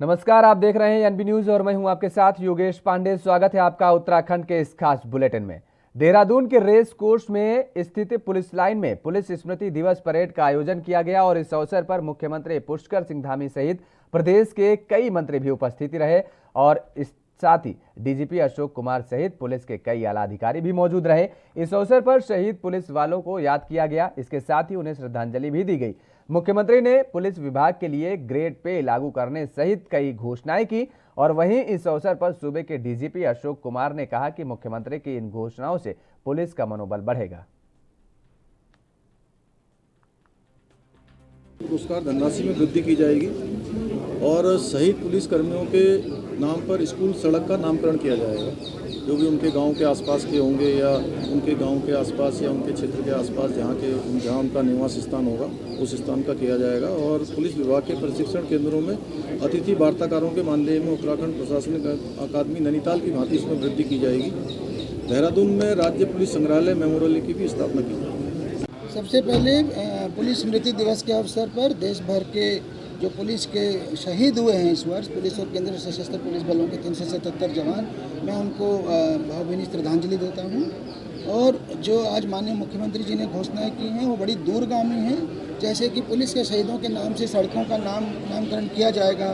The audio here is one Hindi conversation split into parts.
नमस्कार, आप देख रहे हैं एनबी न्यूज और मैं हूं आपके साथ योगेश पांडे। स्वागत है आपका उत्तराखंड के इस खास बुलेटिन में। देहरादून के रेस कोर्स में स्थित पुलिस लाइन में पुलिस स्मृति दिवस परेड का आयोजन किया गया और इस अवसर पर मुख्यमंत्री पुष्कर सिंह धामी सहित प्रदेश के कई मंत्री भी उपस्थित रहे और इस साथ ही डीजीपी अशोक कुमार सहित पुलिस के कई आला अधिकारी भी मौजूद रहे। इस अवसर पर शहीद पुलिस वालों को याद किया गया, इसके साथ ही उन्हें श्रद्धांजलि भी दी गई। मुख्यमंत्री ने पुलिस विभाग के लिए ग्रेड पे लागू करने सहित कई घोषणाएं की और वहीं इस अवसर पर सूबे के डीजीपी अशोक कुमार ने कहा कि मुख्यमंत्री की इन घोषणाओं से पुलिस का मनोबल बढ़ेगा। पुरस्कार धनराशि में वृद्धि की जाएगी और शहीद पुलिस कर्मियों के नाम पर स्कूल सड़क का नामकरण किया जाएगा। जो भी उनके गांव के आसपास के होंगे या उनके गांव के आसपास या उनके क्षेत्र के आसपास जहां उनका निवास स्थान होगा उस स्थान का किया जाएगा। और पुलिस विभाग के प्रशिक्षण केंद्रों में अतिथि वार्ताकारों के मानदेय में उत्तराखंड प्रशासनिक अकादमी नैनीताल की भांति इसमें वृद्धि की जाएगी। देहरादून में राज्य पुलिस संग्रहालय मेमोरियल की भी स्थापना की जाएगी। सबसे पहले पुलिस स्मृति दिवस के अवसर पर देश भर के जो पुलिस के शहीद हुए हैं इस वर्ष, पुलिस और केंद्रीय सशस्त्र पुलिस बलों के 377 जवान, मैं उनको भावभीनी श्रद्धांजलि देता हूं। और जो आज माननीय मुख्यमंत्री जी ने घोषणाएं की हैं वो बड़ी दूरगामी हैं, जैसे कि पुलिस के शहीदों के नाम से सड़कों का नामकरण किया जाएगा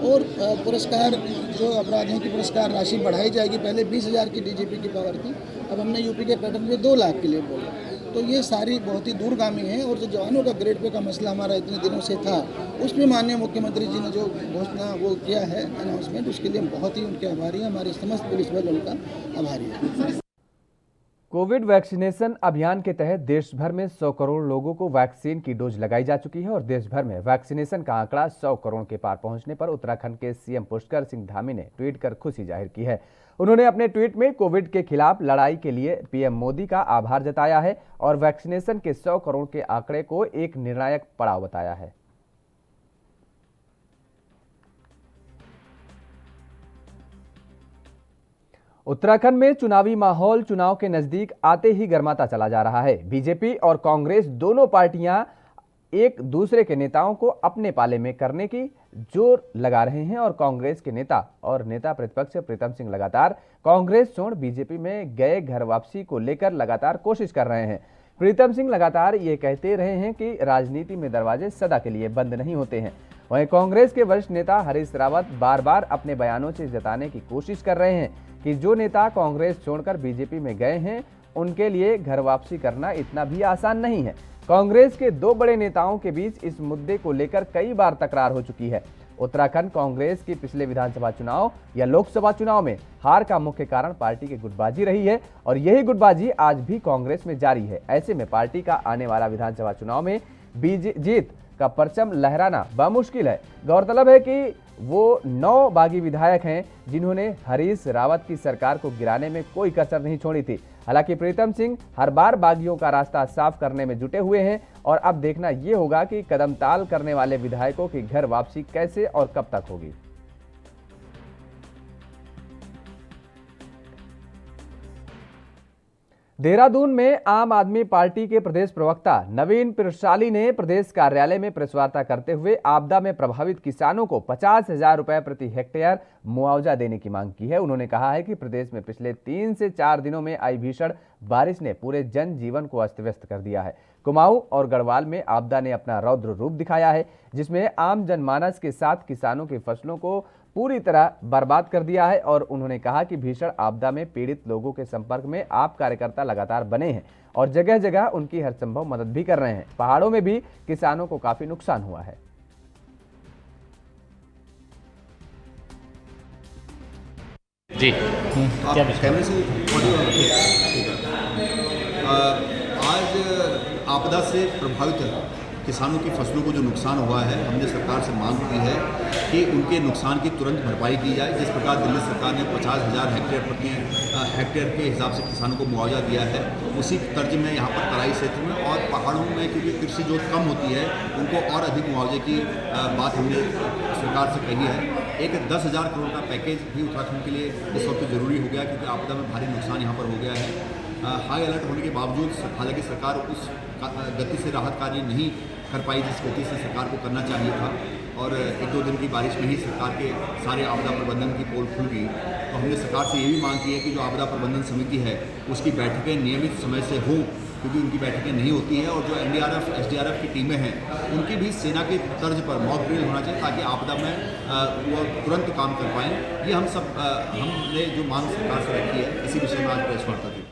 और पुरस्कार जो अपराधियों की पुरस्कार राशि बढ़ाई जाएगी। पहले 20,000 की डीजीपी की पावर थी, अब हमने यूपी के पैटर्न में 2 लाख के लिए बोला। तो ये सारी बहुत ही दूरगामी है। और जो जवानों का ग्रेड पे का मसला हमारा इतने दिनों से था, उसमें माननीय मुख्यमंत्री जी ने जो घोषणा वो किया है अनाउंसमेंट, उसके लिए बहुत ही उनके आभारी हैं। हमारे समस्त पुलिस बल उनका आभारी है। कोविड वैक्सीनेशन अभियान के तहत देश भर में 100 करोड़ लोगों को वैक्सीन की डोज लगाई जा चुकी है और देश भर में वैक्सीनेशन का आंकड़ा 100 करोड़ के पार पहुंचने पर उत्तराखंड के सीएम पुष्कर सिंह धामी ने ट्वीट कर खुशी जाहिर की है। उन्होंने अपने ट्वीट में कोविड के खिलाफ लड़ाई के लिए पीएम मोदी का आभार जताया है और वैक्सीनेशन के 100 करोड़ के आंकड़े को एक निर्णायक पड़ाव बताया है। उत्तराखंड में चुनावी माहौल चुनाव के नजदीक आते ही गर्माता चला जा रहा है। बीजेपी और कांग्रेस दोनों पार्टियां एक दूसरे के नेताओं को अपने पाले में करने की जोर लगा रहे हैं और कांग्रेस के नेता प्रतिपक्ष प्रीतम सिंह लगातार कांग्रेस छोड़ बीजेपी में गए घर वापसी को लेकर लगातार कोशिश कर रहे हैं। प्रीतम सिंह लगातार ये कहते रहे हैं कि राजनीति में दरवाजे सदा के लिए बंद नहीं होते हैं। वहीं कांग्रेस के वरिष्ठ नेता हरीश रावत बार बार अपने बयानों से जताने की कोशिश कर रहे हैं कि जो नेता कांग्रेस छोड़कर बीजेपी में गए हैं उनके लिए घर वापसी करना इतना भी आसान नहीं है। कांग्रेस के 2 बड़े नेताओं के बीच इस मुद्दे को लेकर कई बार तकरार हो चुकी है। उत्तराखंड कांग्रेस की पिछले विधानसभा चुनाव या लोकसभा चुनाव में हार का मुख्य कारण पार्टी की गुटबाजी रही है और यही गुटबाजी आज भी कांग्रेस में जारी है। ऐसे में पार्टी का आने वाला विधानसभा चुनाव में जीत का परचम लहराना बामुश्किल है। गौरतलब है कि वो 9 बागी विधायक हैं जिन्होंने हरीश रावत की सरकार को गिराने में कोई कसर नहीं छोड़ी थी। हालांकि प्रीतम सिंह हर बार बागियों का रास्ता साफ करने में जुटे हुए हैं और अब देखना यह होगा कि कदमताल करने वाले विधायकों की घर वापसी कैसे और कब तक होगी। देहरादून में आम आदमी पार्टी के प्रदेश प्रवक्ता नवीन पिरसाली ने प्रदेश कार्यालय में प्रेस वार्ता करते हुए आपदा में प्रभावित किसानों को 50,000 रुपए प्रति हेक्टेयर मुआवजा देने की मांग की है। उन्होंने कहा है कि प्रदेश में पिछले 3 से 4 दिनों में आई भीषण बारिश ने पूरे जनजीवन को अस्त व्यस्त कर दिया है। कुमाऊं और गढ़वाल में आपदा ने अपना रौद्र रूप दिखाया है, जिसमें आम जनमानस के साथ किसानों की फसलों को पूरी तरह बर्बाद कर दिया है। और उन्होंने कहा कि भीषण आपदा में पीड़ित लोगों के संपर्क में आप कार्यकर्ता लगातार बने हैं और जगह जगह उनकी हर संभव मदद भी कर रहे हैं। पहाड़ों में भी किसानों को काफी नुकसान हुआ है। जी क्या आज आपदा से प्रभावित किसानों की फसलों को जो नुकसान हुआ है, हमने सरकार से मांग की है कि उनके नुकसान की तुरंत भरपाई की जाए। जिस प्रकार दिल्ली सरकार ने 50,000 हेक्टेयर प्रति हेक्टेयर के हिसाब से किसानों को मुआवजा दिया है, उसी तर्ज में यहाँ पर तराई क्षेत्र में और पहाड़ों में, क्योंकि कृषि जो कम होती है, उनको और अधिक मुआवजे की बात हमने सरकार से कही है। एक 10,000 करोड़ का पैकेज भी उत्तराखंड के लिए इस वक्त जरूरी हो गया, क्योंकि आपदा में भारी नुकसान यहाँ पर हो गया है। हाई अलर्ट होने के बावजूद हालांकि सरकार उस गति से राहत कार्य नहीं कर पाई जिस गति से सरकार को करना चाहिए था। और 1-2 दिन की बारिश में ही सरकार के सारे आपदा प्रबंधन की पोल खुल गई। तो हमने सरकार से ये भी मांग की है कि जो आपदा प्रबंधन समिति है उसकी बैठकें नियमित समय से हों, क्योंकि उनकी बैठकें नहीं होती हैं। और जो NDRF SDRF की टीमें हैं उनकी भी सेना के तर्ज पर मॉक ड्रिल होना चाहिए, ताकि आपदा में वो तुरंत काम कर पाएँ। ये हमने जो मांग सरकार से रखी है, इसी विषय में आज प्रेस वार्ता की।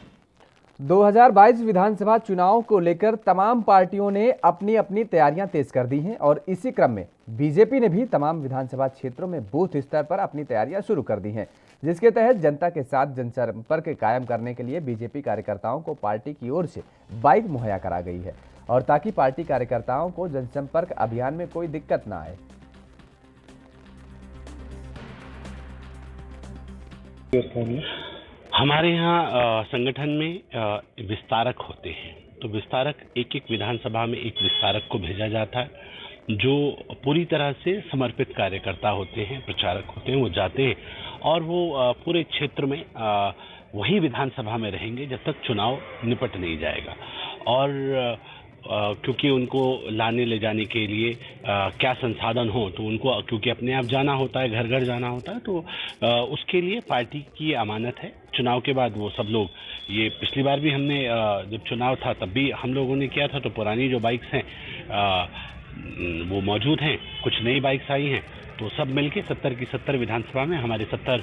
2022 विधानसभा चुनाव को लेकर तमाम पार्टियों ने अपनी अपनी तैयारियां तेज कर दी हैं और इसी क्रम में बीजेपी ने भी तमाम विधानसभा क्षेत्रों में बूथ स्तर पर अपनी तैयारियां शुरू कर दी हैं, जिसके तहत जनता के साथ जनसंपर्क कायम करने के लिए बीजेपी कार्यकर्ताओं को पार्टी की ओर से बाइक मुहैया करा गई है, और ताकि पार्टी कार्यकर्ताओं को जनसंपर्क अभियान में कोई दिक्कत न आए। हमारे यहाँ संगठन में विस्तारक होते हैं, तो विस्तारक एक एक विधानसभा में एक विस्तारक को भेजा जाता है, जो पूरी तरह से समर्पित कार्यकर्ता होते हैं, प्रचारक होते हैं। वो जाते हैं और वो पूरे क्षेत्र में वही विधानसभा में रहेंगे जब तक चुनाव निपट नहीं जाएगा। और क्योंकि उनको लाने ले जाने के लिए क्या संसाधन हो, तो उनको क्योंकि अपने आप जाना होता है, घर घर जाना होता है, तो उसके लिए पार्टी की अमानत है। चुनाव के बाद वो सब लोग, ये पिछली बार भी हमने जब चुनाव था तब भी हम लोगों ने किया था, तो पुरानी जो बाइक्स हैं वो मौजूद हैं, कुछ नई बाइक्स आई हैं, तो सब मिलके 70 की 70 विधानसभा में हमारे 70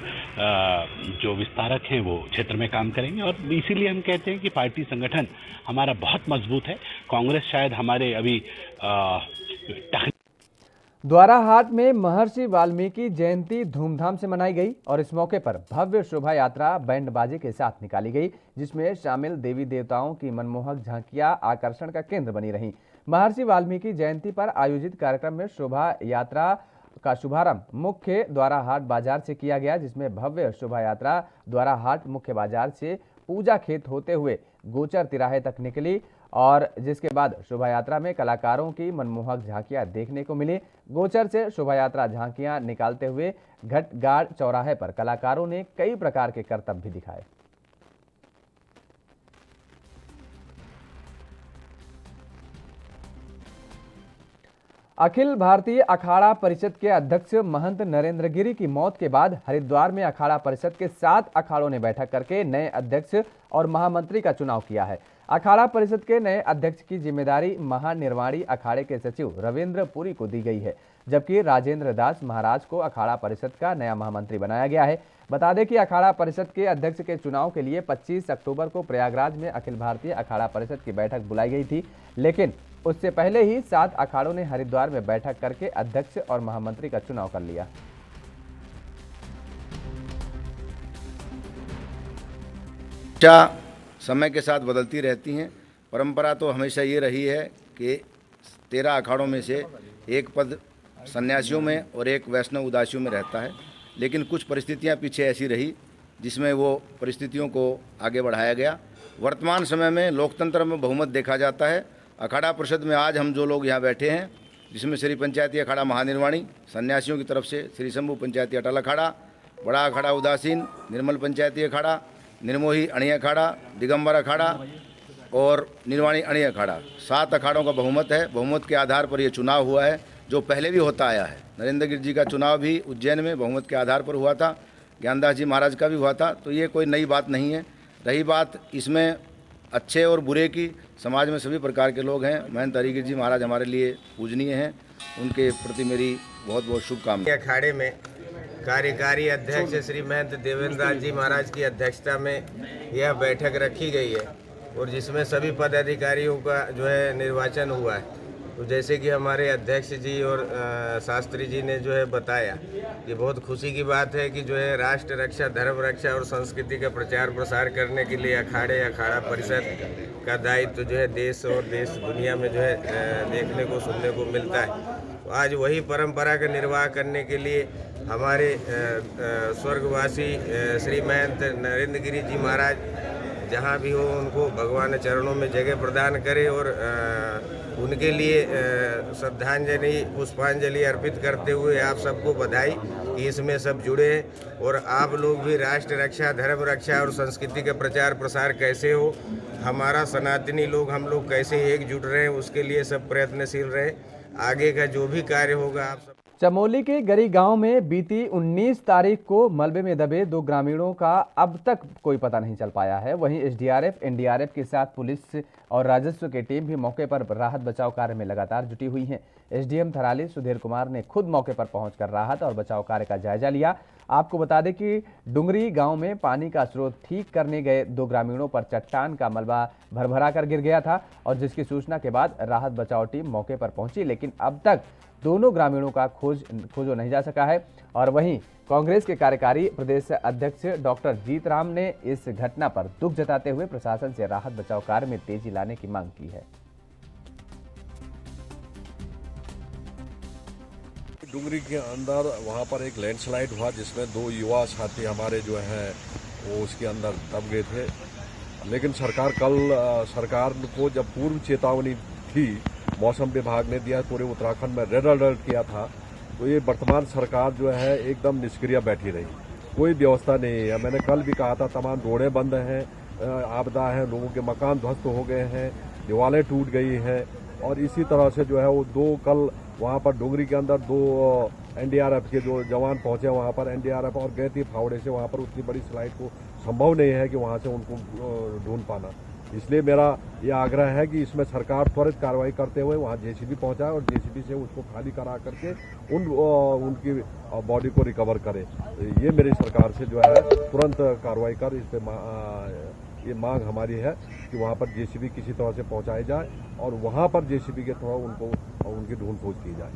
जो विस्तारक हैं वो क्षेत्र में काम करेंगे। और इसीलिए हम कहते हैं कि पार्टी संगठन हमारा बहुत मजबूत है। कांग्रेस शायद हमारे अभी द्वाराहाट में महर्षि वाल्मीकि जयंती धूमधाम से मनाई गई और इस मौके पर भव्य शोभा यात्रा बैंड बाजे के साथ निकाली गई, जिसमें शामिल देवी देवताओं की मनमोहक झांकियां आकर्षण का केंद्र बनी रहीं। महर्षि वाल्मीकि जयंती पर आयोजित कार्यक्रम में शोभा यात्रा का शुभारंभ मुख्य द्वाराहाट बाजार से किया गया, जिसमें भव्य शोभा यात्रा द्वाराहाट मुख्य बाजार से पूजा खेत होते हुए गोचर तिराहे तक निकली और जिसके बाद शोभा यात्रा में कलाकारों की मनमोहक झांकियां देखने को मिली। गोचर से शोभा यात्रा झांकियां निकालते हुए घटगाड़ चौराहे पर कलाकारों ने कई प्रकार के करतब भी दिखाए। अखिल भारतीय अखाड़ा परिषद के अध्यक्ष महंत नरेंद्र गिरी की मौत के बाद हरिद्वार में अखाड़ा परिषद के 7 अखाड़ों ने बैठक करके नए अध्यक्ष और महामंत्री का चुनाव किया है। अखाड़ा परिषद के नए अध्यक्ष की जिम्मेदारी महानिर्वाणी अखाड़े के सचिव रविंद्र पुरी को दी गई है, जबकि राजेंद्र दास महाराज को अखाड़ा परिषद का नया महामंत्री बनाया गया है। बता दें कि अखाड़ा परिषद के अध्यक्ष के चुनाव के लिए 25 अक्टूबर को प्रयागराज में अखिल भारतीय अखाड़ा परिषद की बैठक बुलाई गई थी, लेकिन उससे पहले ही 7 अखाड़ों ने हरिद्वार में बैठक करके अध्यक्ष और महामंत्री का चुनाव कर लिया। समय के साथ बदलती रहती हैं। परंपरा तो हमेशा ये रही है कि 13 अखाड़ों में से एक पद सन्यासियों में और एक वैष्णव उदासियों में रहता है, लेकिन कुछ परिस्थितियां पीछे ऐसी रही जिसमें वो परिस्थितियों को आगे बढ़ाया गया। वर्तमान समय में लोकतंत्र में बहुमत देखा जाता है। अखाड़ा परिषद में आज हम जो लोग यहाँ बैठे हैं, जिसमें श्री पंचायती अखाड़ा महानिर्वाणी सन्यासियों की तरफ से, श्री शंभू पंचायती अटल अखाड़ा, बड़ा अखाड़ा उदासीन, निर्मल पंचायती अखाड़ा, निर्मोही अणी अखाड़ा, दिगंबर अखाड़ा और निर्वाणी अणी अखाड़ा, 7 अखाड़ों का बहुमत है। बहुमत के आधार पर ये चुनाव हुआ है, जो पहले भी होता आया है। नरेंद्र गिरि जी का चुनाव भी उज्जैन में बहुमत के आधार पर हुआ था, ज्ञानदास जी महाराज का भी हुआ था, तो ये कोई नई बात नहीं है। रही बात इसमें अच्छे और बुरे की, समाज में सभी प्रकार के लोग हैं। महंत हरिगिरि जी महाराज हमारे लिए पूजनीय हैं, उनके प्रति मेरी बहुत बहुत शुभकामनाएं। अखाड़े में कार्यकारी अध्यक्ष श्री महंत देवेंद्र दास जी महाराज की अध्यक्षता में यह बैठक रखी गई है और जिसमें सभी पदाधिकारियों का जो है निर्वाचन हुआ है। तो जैसे कि हमारे अध्यक्ष जी और शास्त्री जी ने जो है बताया, ये बहुत खुशी की बात है कि जो है राष्ट्र रक्षा, धर्म रक्षा और संस्कृति का प्रचार प्रसार करने के लिए अखाड़ा परिषद का दायित्व जो है देश और देश दुनिया में जो है देखने को सुनने को मिलता है। तो आज वही परंपरा का निर्वाह करने के लिए हमारे स्वर्गवासी श्री महंत नरेंद्र गिरि जी महाराज जहाँ भी हो उनको भगवान चरणों में जगह प्रदान करे और उनके लिए श्रद्धांजलि पुष्पांजलि अर्पित करते हुए आप सबको बधाई कि इसमें सब जुड़े हैं और आप लोग भी राष्ट्र रक्षा, धर्म रक्षा और संस्कृति का प्रचार प्रसार कैसे हो, हमारा सनातनी लोग हम लोग कैसे एकजुट रहे, उसके लिए सब प्रयत्नशील रहे। आगे का जो भी कार्य होगा आप सब चमोली के गरी गांव में बीती 19 तारीख को मलबे में दबे 2 ग्रामीणों का अब तक कोई पता नहीं चल पाया है। वहीं एसडीआरएफ, एनडीआरएफ के साथ पुलिस और राजस्व की टीम भी मौके पर राहत बचाव कार्य में लगातार जुटी हुई है। एसडीएम थराली सुधीर कुमार ने खुद मौके पर पहुंचकर राहत और बचाव कार्य का जायजा लिया। आपको बता दें कि डुंगरी गांव में पानी का स्रोत ठीक करने गए 2 ग्रामीणों पर चट्टान का मलबा भरभरा कर गिर गया था और जिसकी सूचना के बाद राहत बचाव टीम मौके पर पहुंची, लेकिन अब तक दोनों ग्रामीणों का खोजो नहीं जा सका है। और वहीं कांग्रेस के कार्यकारी प्रदेश अध्यक्ष डॉक्टर जीतराम ने इस घटना पर दुख जताते हुए प्रशासन से राहत बचाव कार्य में तेजी लाने की मांग की है। डुंगरी के अंदर वहाँ पर एक लैंडस्लाइड हुआ जिसमें 2 युवा साथी हमारे जो हैं वो उसके अंदर दब गए थे, लेकिन सरकार को जब पूर्व चेतावनी थी, मौसम विभाग ने दिया, पूरे उत्तराखंड में रेड अलर्ट किया था, तो ये वर्तमान सरकार जो है एकदम निष्क्रिय बैठी रही, कोई व्यवस्था नहीं है। मैंने कल भी कहा था, तमाम रोडें बंद हैं, आपदा है, लोगों के मकान ध्वस्त हो गए हैं, दीवारें टूट गई हैं और इसी तरह से जो है वो कल वहाँ पर डुंगरी के अंदर 2 एनडीआरएफ के जो जवान पहुंचे वहाँ पर, एनडीआरएफ और गए थे फावड़े से, वहाँ पर उतनी बड़ी स्लाइड को संभव नहीं है कि वहाँ से उनको ढूंढ पाना। इसलिए मेरा ये आग्रह है कि इसमें सरकार त्वरित कार्रवाई करते हुए वहाँ जेसीबी पहुंचाए और जेसीबी से उसको खाली करा करके उनकी बॉडी को रिकवर करे। ये मेरी सरकार से जो है तुरंत कार्रवाई कर इस पे ये मांग हमारी है कि वहाँ पर जेसीबी किसी तरह से पहुँचाई जाए और वहाँ पर जेसीबी के थोड़ा उनकी ढूंढ खोज की जाए।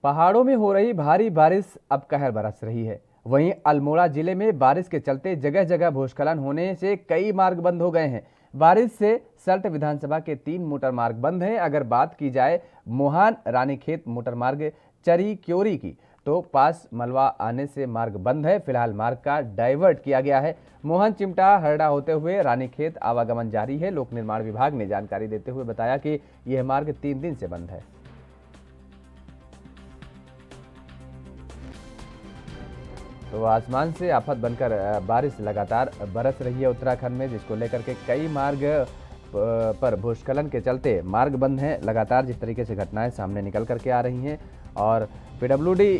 पहाड़ों में हो रही भारी बारिश अब कहर बरस रही है। वहीं अल्मोड़ा जिले में बारिश के चलते जगह जगह भूस्खलन होने से कई मार्ग बंद हो गए हैं। बारिश से सल्ट विधानसभा के 3 मोटर मार्ग बंद हैं। अगर बात की जाए मोहान रानीखेत मोटर मार्ग चरी क्योरी की, तो पास मलबा आने से मार्ग बंद है। फिलहाल मार्ग का डाइवर्ट किया गया है। मोहन चिमटा हरड़ा होते हुए रानीखेत आवागमन जारी है। लोक निर्माण विभाग ने जानकारी देते हुए बताया कि यह मार्ग 3 दिन से बंद है। तो आसमान से आफत बनकर बारिश लगातार बरस रही है उत्तराखंड में, जिसको लेकर के कई मार्ग पर भूस्खलन के चलते मार्ग बंद हैं। लगातार जिस तरीके से घटनाएं सामने निकल करके आ रही हैं और पीडब्ल्यूडी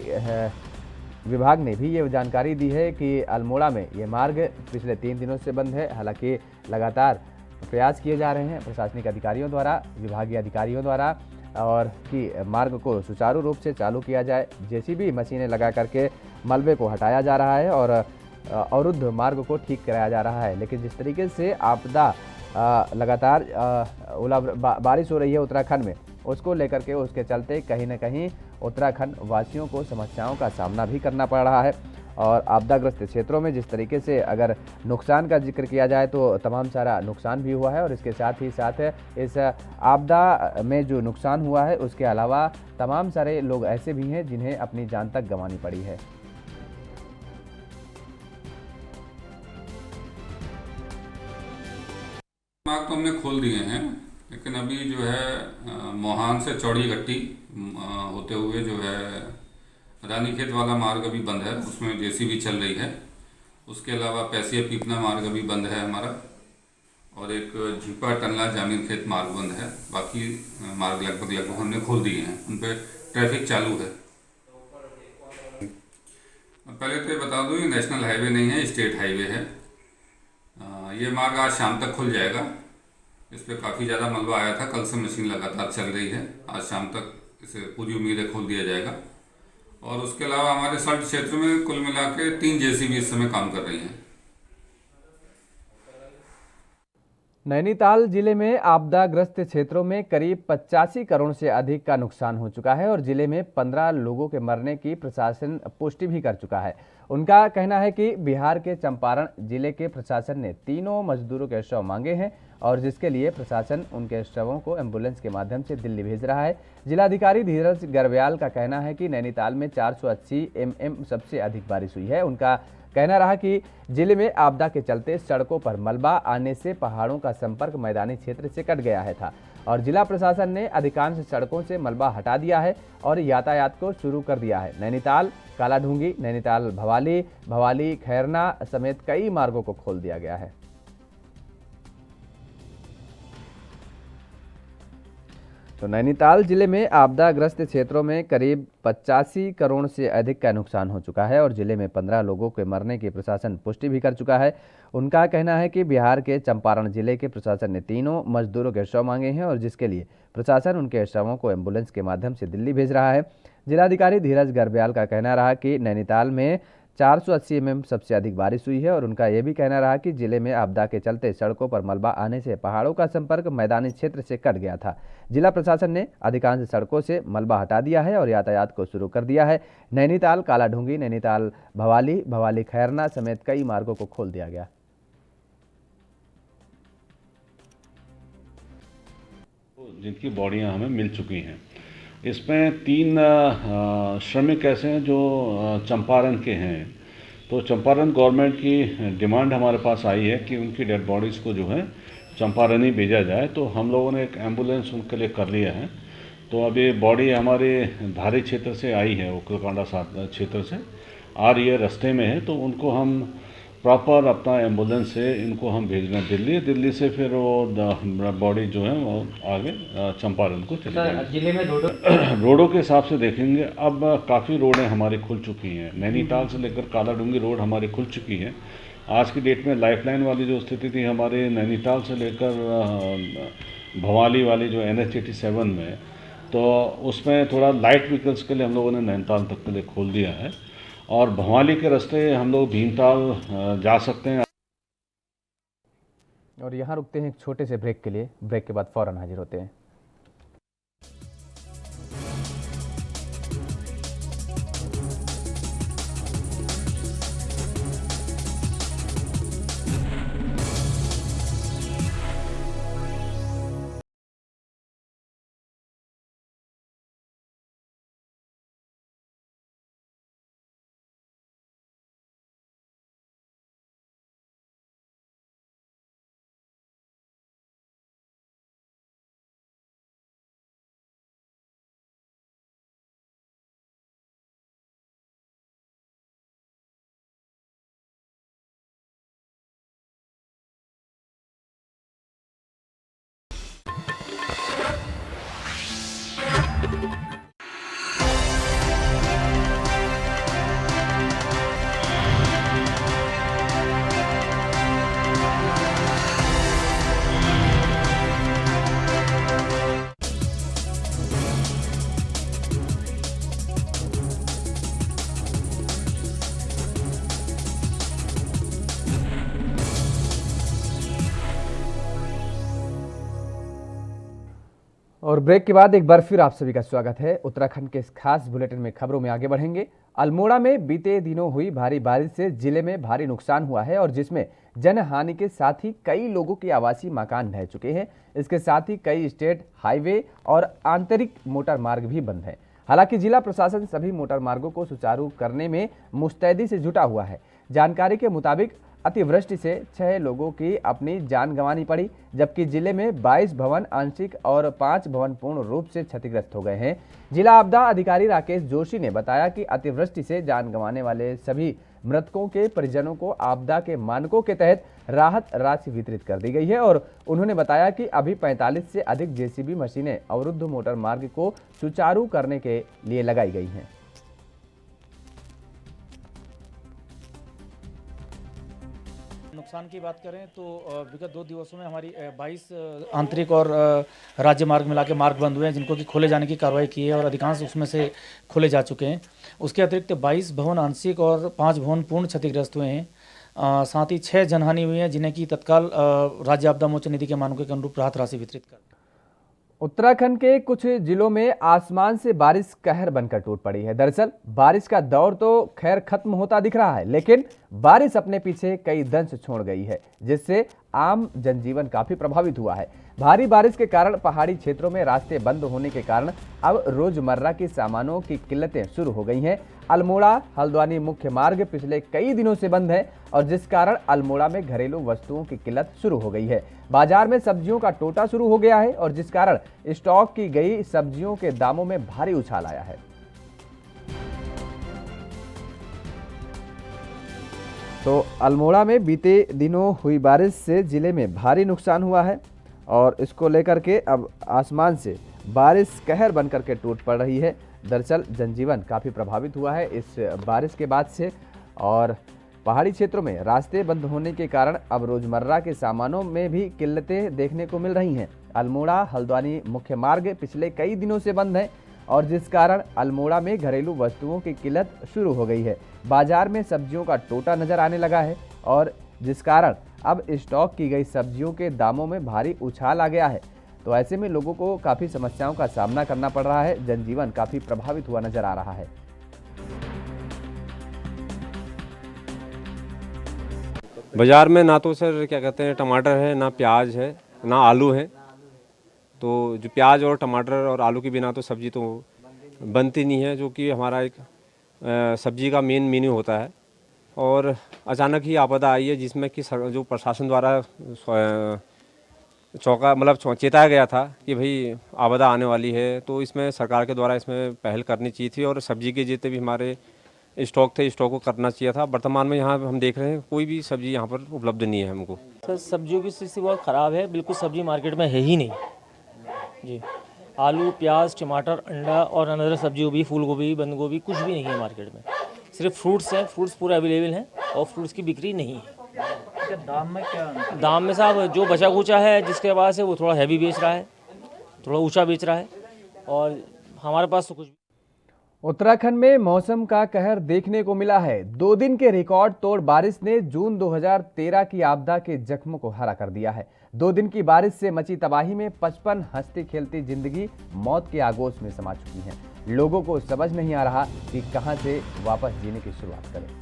विभाग ने भी ये जानकारी दी है कि अल्मोड़ा में ये मार्ग पिछले 3 दिनों से बंद है। हालांकि लगातार प्रयास किए जा रहे हैं प्रशासनिक अधिकारियों द्वारा, विभागीय अधिकारियों द्वारा, और कि मार्ग को सुचारू रूप से चालू किया जाए। जेसीबी मशीनें लगा करके मलबे को हटाया जा रहा है और अवरुद्ध मार्ग को ठीक कराया जा रहा है। लेकिन जिस तरीके से आपदा लगातार बारिश हो रही है उत्तराखंड में, उसको लेकर के उसके चलते कहीं न कहीं उत्तराखंड वासियों को समस्याओं का सामना भी करना पड़ रहा है। और आपदाग्रस्त क्षेत्रों में जिस तरीके से अगर नुकसान का जिक्र किया जाए तो तमाम सारा नुकसान भी हुआ है और इसके साथ ही साथ इस आपदा में जो नुकसान हुआ है उसके अलावा तमाम सारे लोग ऐसे भी हैं जिन्हें अपनी जान तक गंवानी पड़ी है। मार्ग तो हमने खोल दिए हैं, लेकिन अभी जो है मोहान से चौड़ी गट्टी होते हुए जो है रानीखेत वाला मार्ग अभी बंद है, उसमें जेसीबी चल रही है। उसके अलावा पैसिया पीपना मार्ग अभी बंद है हमारा, और एक झीपा टनला जामीन खेत मार्ग बंद है। बाकी मार्ग लगभग हमने खोल दिए हैं, उन पर ट्रैफिक चालू है। पहले तो ये बता दूँ, ये नेशनल हाईवे नहीं है, स्टेट हाईवे है। ये मार्ग आज शाम तक खुल जाएगा। इस पर काफ़ी ज़्यादा मलबा आया था, कल से मशीन लगातार चल रही है। आज शाम तक इसे पूरी उम्मीद है खोल दिया जाएगा। और उसके अलावा हमारे सल्ट क्षेत्र में कुल मिला के 3 जेसीबी इस समय काम कर रही हैं। नैनीताल जिले में आपदाग्रस्त क्षेत्रों में करीब 85 करोड़ से अधिक का नुकसान हो चुका है और जिले में 15 लोगों के मरने की प्रशासन पुष्टि भी कर चुका है। उनका कहना है कि बिहार के चंपारण जिले के प्रशासन ने 3 मजदूरों के शव मांगे हैं और जिसके लिए प्रशासन उनके शवों को एम्बुलेंस के माध्यम से दिल्ली भेज रहा है। जिलाधिकारी धीरज गर्ब्याल का कहना है कि नैनीताल में 480 mm सबसे अधिक बारिश हुई है। उनका कहना रहा कि जिले में आपदा के चलते सड़कों पर मलबा आने से पहाड़ों का संपर्क मैदानी क्षेत्र से कट गया है था और जिला प्रशासन ने अधिकांश सड़कों से मलबा हटा दिया है और यातायात को शुरू कर दिया है। नैनीताल कालाढूंगी, नैनीताल भवाली खैरना समेत कई मार्गों को खोल दिया गया है। तो नैनीताल जिले में आपदाग्रस्त क्षेत्रों में करीब 85 करोड़ से अधिक का नुकसान हो चुका है और जिले में 15 लोगों के मरने की प्रशासन पुष्टि भी कर चुका है। उनका कहना है कि बिहार के चंपारण जिले के प्रशासन ने तीनों मजदूरों के शव मांगे हैं और जिसके लिए प्रशासन उनके शवों को एम्बुलेंस के माध्यम से दिल्ली भेज रहा है। जिलाधिकारी धीरज गर्ब्याल का कहना रहा कि नैनीताल में 480 mm सबसे अधिक बारिश हुई है और उनका यह भी कहना रहा कि जिले में आपदा के चलते सड़कों पर मलबा आने से पहाड़ों का संपर्क मैदानी क्षेत्र से कट गया था। जिला प्रशासन ने अधिकांश सड़कों से मलबा हटा दिया है और यातायात को शुरू कर दिया है। नैनीताल कालाढूंगी, नैनीताल भवाली, भवाली खैरना समेत कई मार्गों को खोल दिया गया। जिनकी बॉडियां हमें मिल चुकी हैं, इसमें 3 श्रमिक ऐसे हैं जो चंपारण के हैं। तो चंपारण गवर्नमेंट की डिमांड हमारे पास आई है कि उनकी डेड बॉडीज़ को जो है चंपारण ही भेजा जाए, तो हम लोगों ने एक एम्बुलेंस उनके लिए कर लिया है। तो अभी बॉडी हमारे धारी क्षेत्र से आई है, उकलकांडा क्षेत्र से आ रही है, रास्ते में है, तो उनको हम प्रॉपर अपना एम्बुलेंस से इनको हम भेज रहे हैं दिल्ली से फिर वो बॉडी जो है वो आगे चंपारण को चली जाएगी। जिले में रोडों के हिसाब से देखेंगे, अब काफ़ी रोडें हमारी खुल चुकी हैं। नैनीताल से लेकर कालाढूंगी रोड हमारी खुल चुकी है। आज की डेट में लाइफलाइन वाली जो स्थिति थी हमारे नैनीताल से लेकर भवाली वाली जो NH87 में, तो उसमें थोड़ा लाइट व्हीकल्स के लिए हम लोगों ने नैनीताल तक के लिए खोल दिया है और भवाली के रास्ते हम लोग भीमताल जा सकते हैं। और यहाँ रुकते हैं एक छोटे से ब्रेक के लिए। ब्रेक के बाद फौरन हाजिर होते हैं। और ब्रेक के बाद एक बार फिर आप सभी का स्वागत है। उत्तराखंड के इस खास बुलेटिन में खबरों में आगे बढ़ेंगे। अल्मोड़ा में बीते दिनों हुई भारी बारिश से जिले में भारी नुकसान हुआ है और जिसमें जनहानि के साथ ही कई लोगों के आवासीय मकान ढह चुके हैं। इसके साथ ही कई स्टेट हाईवे और आंतरिक मोटर मार्ग भी बंद हैं। हालांकि जिला प्रशासन सभी मोटर मार्गों को सुचारू करने में मुस्तैदी से जुटा हुआ है। जानकारी के मुताबिक अतिवृष्टि से 6 लोगों की अपनी जान गंवानी पड़ी, जबकि जिले में 22 भवन आंशिक और 5 भवन पूर्ण रूप से क्षतिग्रस्त हो गए हैं। जिला आपदा अधिकारी राकेश जोशी ने बताया कि अतिवृष्टि से जान गंवाने वाले सभी मृतकों के परिजनों को आपदा के मानकों के तहत राहत राशि वितरित कर दी गई है और उन्होंने बताया कि अभी 45 से अधिक JCB मशीनें अवरुद्ध मोटर मार्ग को सुचारू करने के लिए लगाई गई हैं। नुकसान की बात करें तो विगत 2 दिवसों में हमारी 22 आंतरिक और राज्य मार्ग मिला के मार्ग बंद हुए हैं, जिनको कि खोले जाने की कार्रवाई की है और अधिकांश उसमें से खोले जा चुके हैं। उसके अतिरिक्त 22 भवन आंशिक और 5 भवन पूर्ण क्षतिग्रस्त हुए हैं। साथ ही 6 जनहानि हुई हैं, जिन्हें की तत्काल राज्य आपदा मोचन निधि के मानकों के अनुरूप राहत राशि वितरित कर। उत्तराखंड के कुछ जिलों में आसमान से बारिश कहर बनकर टूट पड़ी है। दरअसल बारिश का दौर तो खैर खत्म होता दिख रहा है, लेकिन बारिश अपने पीछे कई दंश छोड़ गई है, जिससे आम जनजीवन काफी प्रभावित हुआ है। भारी बारिश के कारण पहाड़ी क्षेत्रों में रास्ते बंद होने के कारण अब रोजमर्रा की सामानों की किल्लतें शुरू हो गई हैं। अल्मोड़ा हल्द्वानी मुख्य मार्ग पिछले कई दिनों से बंद है और जिस कारण अल्मोड़ा में घरेलू वस्तुओं की किल्लत शुरू हो गई है। बाजार में सब्जियों का टोटा शुरू हो गया है और जिस कारण स्टॉक की गई सब्जियों के दामों में भारी उछाल आया है। तो अल्मोड़ा में बीते दिनों हुई बारिश से जिले में भारी नुकसान हुआ है और इसको लेकर के अब आसमान से बारिश कहर बनकर के टूट पड़ रही है। दरअसल जनजीवन काफ़ी प्रभावित हुआ है इस बारिश के बाद से, और पहाड़ी क्षेत्रों में रास्ते बंद होने के कारण अब रोजमर्रा के सामानों में भी किल्लतें देखने को मिल रही हैं। अल्मोड़ा हल्द्वानी मुख्य मार्ग पिछले कई दिनों से बंद है और जिस कारण अल्मोड़ा में घरेलू वस्तुओं की किल्लत शुरू हो गई है। बाजार में सब्जियों का टोटा नजर आने लगा है और जिस कारण अब स्टॉक की गई सब्जियों के दामों में भारी उछाल आ गया है। तो ऐसे में लोगों को काफ़ी समस्याओं का सामना करना पड़ रहा है। जनजीवन काफ़ी प्रभावित हुआ नजर आ रहा है। बाज़ार में ना तो सर क्या कहते हैं टमाटर है, ना प्याज है, ना आलू है। तो जो प्याज और टमाटर और आलू के बिना तो सब्ज़ी तो बनती नहीं है, जो कि हमारा एक सब्ज़ी का मेन मेन्यू होता है। और अचानक ही आपदा आई है जिसमें कि जो प्रशासन द्वारा चेताया गया था कि भाई आपदा आने वाली है, तो इसमें सरकार के द्वारा इसमें पहल करनी चाहिए थी और सब्ज़ी के जितने भी हमारे स्टॉक थे स्टॉक को करना चाहिए था। वर्तमान में यहाँ हम देख रहे हैं कोई भी सब्जी यहाँ पर उपलब्ध नहीं है हमको। सर सब्जियों की स्थिति बहुत ख़राब है, बिल्कुल सब्जी मार्केट में है ही नहीं जी। आलू, प्याज, टमाटर, अंडा और अनदर सब्जी भी, फूल गोभी, बंद गोभी कुछ भी नहीं है मार्केट में। सिर्फ फ्रूट्स हैं, फ्रूट्स पूरे अवेलेबल हैं और फ्रूट्स की बिक्री नहीं है। दाम में क्या? दाम में साहब जो बचा कुचा है जिसके पास है वो थोड़ा हैवी बेच रहा है, थोड़ा ऊँचा बेच रहा है और हमारे पास तो कुछ। उत्तराखंड में मौसम का कहर देखने को मिला है। 2 दिन के रिकॉर्ड तोड़ बारिश ने जून 2013 की आपदा के जख्मों को हरा कर दिया है। 2 दिन की बारिश से मची तबाही में 55 हंसती खेलती जिंदगी मौत के आगोश में समा चुकी हैं। लोगों को समझ नहीं आ रहा कि कहां से वापस जीने की शुरुआत करें।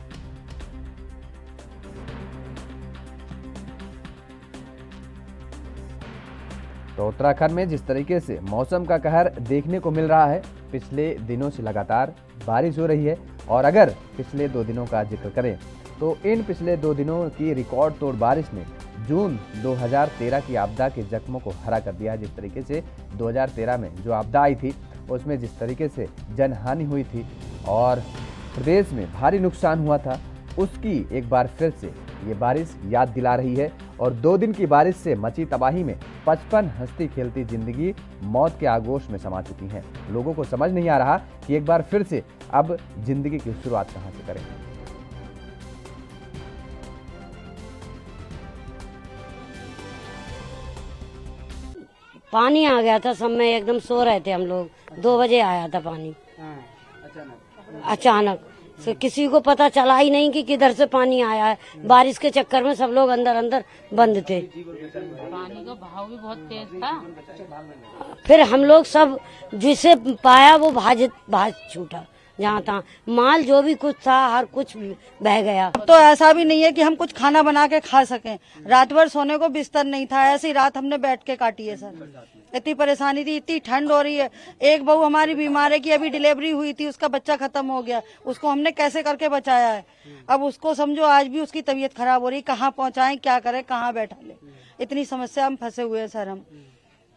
तो उत्तराखंड में जिस तरीके से मौसम का कहर देखने को मिल रहा है, पिछले दिनों से लगातार बारिश हो रही है और अगर पिछले 2 दिनों का जिक्र करें तो इन पिछले 2 दिनों की रिकॉर्ड तोड़ बारिश ने जून 2013 की आपदा के जख्मों को हरा कर दिया है। जिस तरीके से 2013 में जो आपदा आई थी उसमें जिस तरीके से जनहानि हुई थी और प्रदेश में भारी नुकसान हुआ था, उसकी एक बार फिर से ये बारिश याद दिला रही है। और 2 दिन की बारिश से मची तबाही में 55 हंसती खेलती जिंदगी मौत के आगोश में समा चुकी हैं। लोगों को समझ नहीं आ रहा कि एक बार फिर से अब जिंदगी की शुरुआत कहां से करें। पानी आ गया था, सब में एकदम सो रहे थे हम लोग। 2 बजे आया था पानी अचानक से, किसी को पता चला ही नहीं कि किधर से पानी आया है। बारिश के चक्कर में सब लोग अंदर अंदर बंद थे। पानी का बहाव भी बहुत तेज था। फिर हम लोग सब जिसे पाया वो भाज छूटा, जहाँ तहाँ माल जो भी कुछ था हर कुछ बह गया। तो ऐसा भी नहीं है कि हम कुछ खाना बना के खा सकें। रात भर सोने को बिस्तर नहीं था, ऐसी रात हमने बैठ के काटी है सर। इतनी परेशानी थी, इतनी ठंड हो रही है। एक बहू हमारी बीमार है कि अभी डिलीवरी हुई थी, उसका बच्चा खत्म हो गया, उसको हमने कैसे करके बचाया है। अब उसको समझो आज भी उसकी तबीयत खराब हो रही, कहाँ पहुँचाएं, क्या करें, कहाँ बैठा ले। इतनी समस्या हम फंसे हुए हैं सर हम।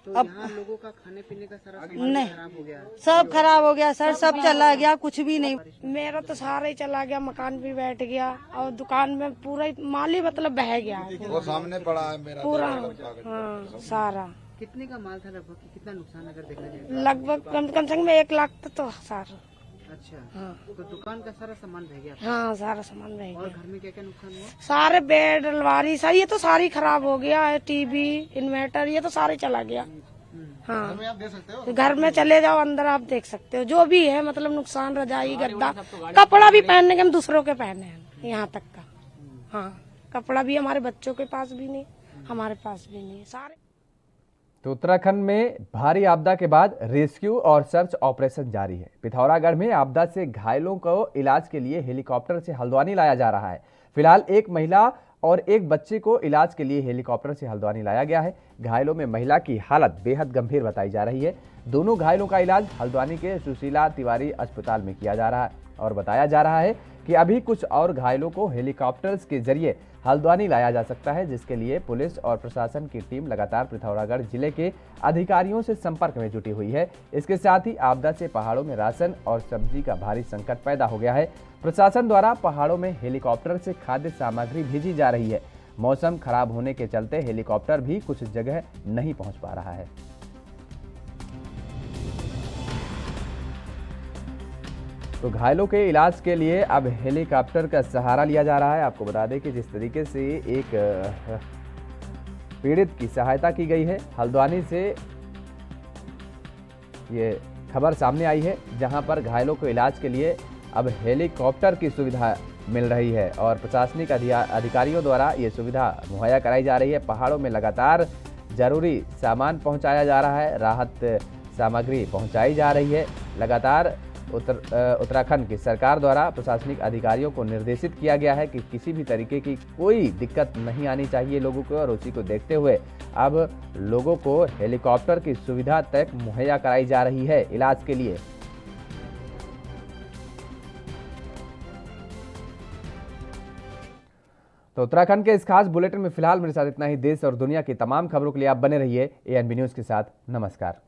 तो अब लोगों का खाने पीने का सारा नहीं खराब हो गया, सब खराब हो गया सर, सब चला गया, कुछ भी नहीं। मेरा तो सारा ही चला गया, मकान भी बैठ गया और दुकान में पूरा माल ही मतलब बह गया। वो सामने पड़ा है मेरा पूरा, हाँ सारा। कितने का माल था लगभग, कितना नुकसान अगर देखा जाए? लगभग कम से कम 1 लाख तो सारा। अच्छा हाँ। तो दुकान का सारा सामान रह गया? हाँ सारा सामान रह गया। और घर में क्या क्या नुकसान हुआ? सारे बेड, अलमारी सारी, ये तो सारी खराब हो गया है। टीवी, इन्वर्टर, ये तो सारे चला गया। हाँ घर में आप देख सकते हो, घर में चले जाओ अंदर आप देख सकते हो जो भी है, मतलब नुकसान। रजाई, गद्दा, कपड़ा भी पहनने के हम दूसरों के पहने हैं यहाँ तक का। हाँ कपड़ा भी हमारे बच्चों के पास भी नहीं, हमारे पास भी नहीं, सारे। तो उत्तराखंड में भारी आपदा के बाद रेस्क्यू और सर्च ऑपरेशन जारी है। पिथौरागढ़ में आपदा से घायलों को इलाज के लिए हेलीकॉप्टर से हल्द्वानी लाया जा रहा है। फिलहाल एक महिला और एक बच्चे को इलाज के लिए हेलीकॉप्टर से हल्द्वानी लाया गया है। घायलों में महिला की हालत बेहद गंभीर बताई जा रही है। दोनों घायलों का इलाज हल्द्वानी के सुशीला तिवारी अस्पताल में किया जा रहा है और बताया जा रहा है कि अभी कुछ और घायलों को हेलीकॉप्टर्स के जरिए हल्द्वानी लाया जा सकता है, जिसके लिए पुलिस और प्रशासन की टीम लगातार पिथौरागढ़ जिले के अधिकारियों से संपर्क में जुटी हुई है। इसके साथ ही आपदा से पहाड़ों में राशन और सब्जी का भारी संकट पैदा हो गया है। प्रशासन द्वारा पहाड़ों में हेलीकॉप्टर से खाद्य सामग्री भेजी जा रही है। मौसम खराब होने के चलते हेलीकॉप्टर भी कुछ जगह नहीं पहुंच पा रहा है। तो घायलों के इलाज के लिए अब हेलीकॉप्टर का सहारा लिया जा रहा है। आपको बता दें कि जिस तरीके से एक पीड़ित की सहायता की गई है, हल्द्वानी से ये खबर सामने आई है, जहां पर घायलों को इलाज के लिए अब हेलीकॉप्टर की सुविधा मिल रही है और प्रशासनिक अधिकारियों द्वारा ये सुविधा मुहैया कराई जा रही है। पहाड़ों में लगातार जरूरी सामान पहुंचाया जा रहा है, राहत सामग्री पहुंचाई जा रही है। लगातार उत्तराखंड की सरकार द्वारा प्रशासनिक अधिकारियों को निर्देशित किया गया है कि किसी भी तरीके की कोई दिक्कत नहीं आनी चाहिए लोगों को, और उसी को देखते हुए अब लोगों को हेलीकॉप्टर की सुविधा तक मुहैया कराई जा रही है इलाज के लिए। तो उत्तराखंड के इस खास बुलेटिन में फिलहाल मेरे साथ इतना ही। देश और दुनिया की तमाम खबरों के लिए आप बने रहिए ANB न्यूज़ के साथ। नमस्कार।